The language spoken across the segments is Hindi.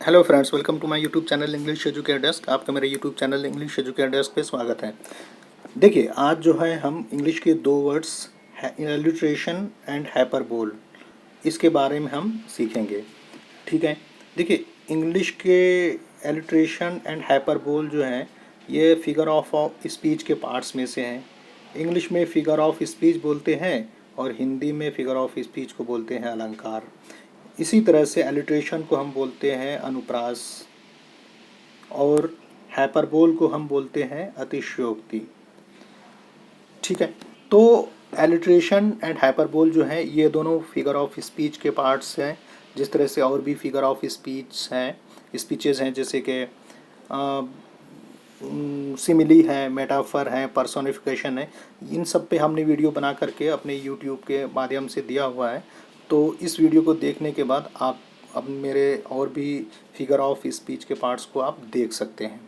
Hello friends, welcome to my YouTube channel English educator desk. आपका मेरे YouTube channel English educator desk पे स्वागत है। देखिए, आज जो है हम इंग्लिश के दो वर्ड्स एलिट्रेशन एंड हाइपरबोल, इसके बारे में हम सीखेंगे। ठीक है। देखिए, इंग्लिश के एलिट्रेशन एंड हाइपरबोल जो हैं, ये फिगर ऑफ स्पीच के पार्ट्स में से हैं। इंग्लिश में फिगर ऑफ स्पीच बोलते हैं और हिंदी में फिगर ऑफ स्पीच को बोलते हैं अलंकार। इसी तरह से एलिट्रेशन को हम बोलते हैं अनुप्रास और हाइपरबोल को हम बोलते हैं अतिशयोक्ति। ठीक है। तो एलिट्रेशन एंड हाइपरबोल जो है, ये दोनों फिगर ऑफ स्पीच के पार्ट्स हैं। जिस तरह से और भी फिगर ऑफ स्पीचेस हैं, जैसे कि सिमिली है, मेटाफर है, पर्सोनिफिकेशन है। इन सब पे हमने वीडियो बना करके अपने यूट्यूब के माध्यम से दिया हुआ है। तो इस वीडियो को देखने के बाद आप अब मेरे और भी फिगर ऑफ स्पीच के पार्ट्स को आप देख सकते हैं।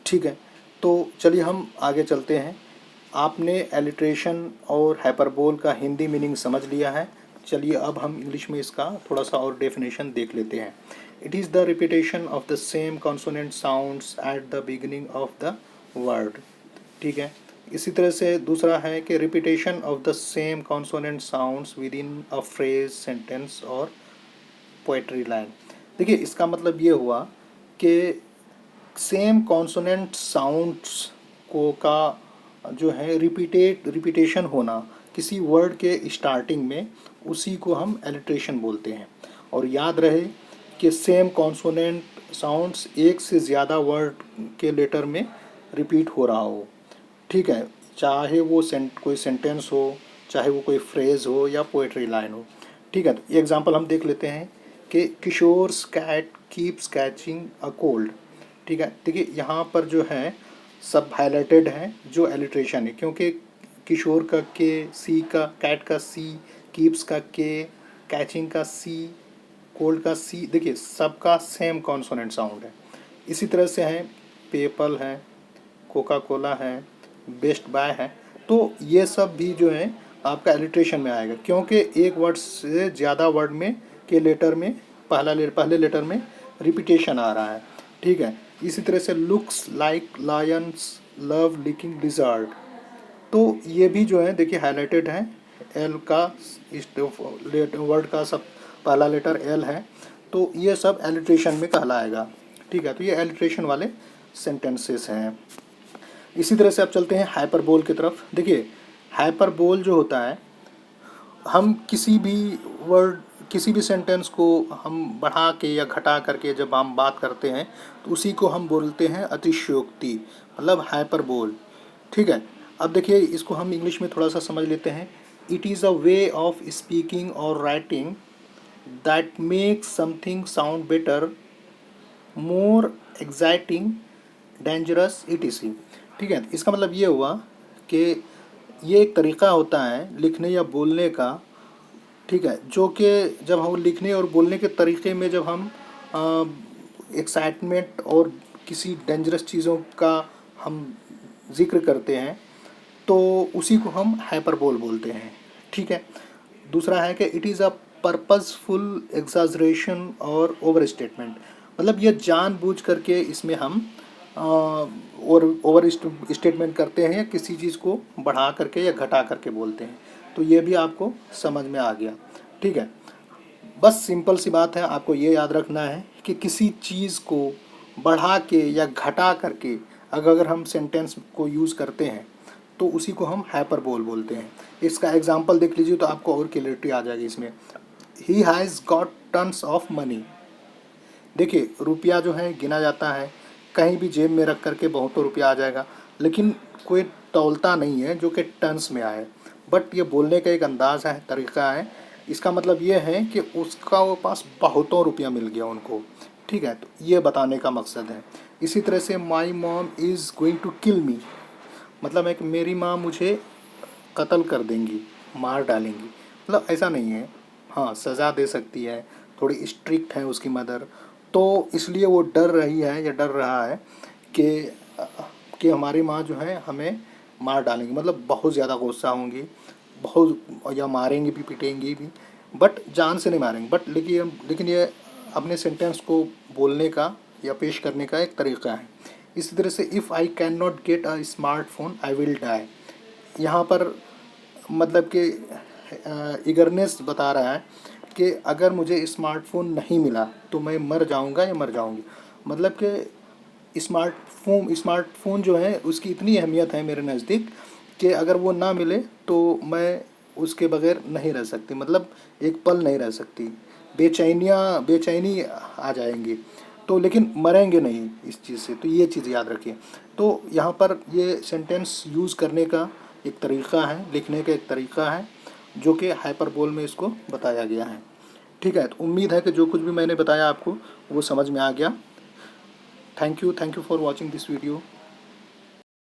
ठीक है। तो चलिए हम आगे चलते हैं। आपने एलिट्रेशन और हाइपरबोल का हिंदी मीनिंग समझ लिया है। चलिए अब हम इंग्लिश में इसका थोड़ा सा और डेफिनेशन देख लेते हैं। It is the repetition of the same consonant sounds at the beginning of the word. ठीक है। इसी तरह से दूसरा है कि repetition of the same consonant sounds with in a phrase, sentence और पोएट्री लाइन। देखिए, इसका मतलब ये हुआ कि सेम कॉन्सोनेंट साउंड्स को का जो है रिपीटेशन होना किसी वर्ड के स्टार्टिंग में, उसी को हम एलिट्रेशन बोलते हैं। और याद रहे कि सेम कॉन्सोनेंट साउंड्स एक से ज़्यादा वर्ड के लेटर में रिपीट हो रहा हो। ठीक है। चाहे वो कोई सेंटेंस हो, चाहे वो कोई फ्रेज़ हो या पोएट्री लाइन हो। ठीक है। तो ये एग्जांपल हम देख लेते हैं कि Kishore's cat keeps catching a cold. ठीक है। देखिए, यहाँ पर जो है सब हाईलाइटेड है जो एलिट्रेशन है, क्योंकि किशोर का के, सी का, कैट का सी, कीप्स का के, कैचिंग का सी, कोल्ड का सी। देखिए, सबका सेम कॉन्सोनेंट साउंड है। इसी तरह से है पेपल है, कोका कोला है, बेस्ट बाय है। तो ये सब भी जो है आपका एलिट्रेशन में आएगा, क्योंकि एक वर्ड से ज़्यादा वर्ड में के लेटर में पहले लेटर में रिपीटेशन आ रहा है। ठीक है। इसी तरह से looks like lions love liking dessert. तो ये भी जो है देखिए हाईलाइटेड है। एल का वर्ड का सब पहला लेटर एल है, तो ये सब एलिट्रेशन में कहलाएगा। ठीक है। तो ये एलिट्रेशन वाले सेंटेंसेस हैं। इसी तरह से अब चलते हैं हाइपरबोल की तरफ। देखिए, हाइपरबोल जो होता है, हम किसी भी सेंटेंस को हम बढ़ा के या घटा करके जब हम बात करते हैं, तो उसी को हम बोलते हैं अतिशयोक्ति, मतलब हाइपरबोल। ठीक है। अब देखिए, इसको हम इंग्लिश में थोड़ा सा समझ लेते हैं। It is a way of speaking और writing that makes something sound better, more exciting, dangerous etc। ठीक है। इसका मतलब ये हुआ कि ये एक तरीक़ा होता है लिखने या बोलने का। ठीक है। जो कि जब हम लिखने और बोलने के तरीक़े में जब हम एक्साइटमेंट और किसी डेंजरस चीज़ों का हम जिक्र करते हैं, तो उसी को हम हाइपरबोल बोलते हैं। ठीक है। दूसरा है कि it is a purposeful exaggeration और ओवर स्टेटमेंट। मतलब ये जानबूझ करके इसमें हम और ओवर स्टेटमेंट करते हैं, या किसी चीज़ को बढ़ा करके या घटा करके बोलते हैं। तो ये भी आपको समझ में आ गया। ठीक है। बस सिंपल सी बात है, आपको ये याद रखना है कि किसी चीज़ को बढ़ा के या घटा करके अगर हम सेंटेंस को यूज़ करते हैं, तो उसी को हम हाइपरबोल बोलते हैं। इसका एग्जांपल देख लीजिए तो आपको और क्लियरिटी आ जाएगी इसमें। He has got tons of money. देखिए, रुपया जो है गिना जाता है, कहीं भी जेब में रख करके बहुतों रुपया आ जाएगा, लेकिन कोई तौलता नहीं है जो कि टन्स में आए। बट ये बोलने का एक अंदाज़ है, तरीक़ा है। इसका मतलब ये है कि उसका वो पास बहुतों रुपया मिल गया उनको। ठीक है। तो ये बताने का मकसद है। इसी तरह से my mom is going to kill me, मतलब है कि मेरी माँ मुझे कत्ल कर देंगी, मार डालेंगी। मतलब ऐसा नहीं है, हाँ सज़ा दे सकती है, थोड़ी स्ट्रिक्ट है उसकी मदर, तो इसलिए वो डर रही है या डर रहा है कि हमारी माँ जो है हमें मार डालेंगी, मतलब बहुत ज़्यादा गुस्सा होंगी, बहुत, या मारेंगी भी, पीटेंगी भी, बट जान से नहीं मारेंगे। बट लेकिन ये अपने सेंटेंस को बोलने का या पेश करने का एक तरीका है। इसी तरह से if I can not get a smartphone I will die, यहाँ पर मतलब कि ईगरनेस बता रहा है कि अगर मुझे स्मार्टफोन नहीं मिला तो मैं मर जाऊंगा या मर जाऊंगी। मतलब कि स्मार्टफोन जो है उसकी इतनी अहमियत है मेरे नज़दीक कि अगर वो ना मिले तो मैं उसके बगैर नहीं रह सकती, मतलब एक पल नहीं रह सकती, बेचैनी आ जाएंगी। तो लेकिन मरेंगे नहीं इस चीज़ से, तो ये चीज़ याद रखिए। तो यहाँ पर ये सेंटेंस यूज़ करने का एक तरीक़ा है, लिखने का एक तरीक़ा है, जो कि हाइपरबोल में इसको बताया गया है। ठीक है, तो उम्मीद है कि जो कुछ भी मैंने बताया आपको वो समझ में आ गया। Thank you for watching this video.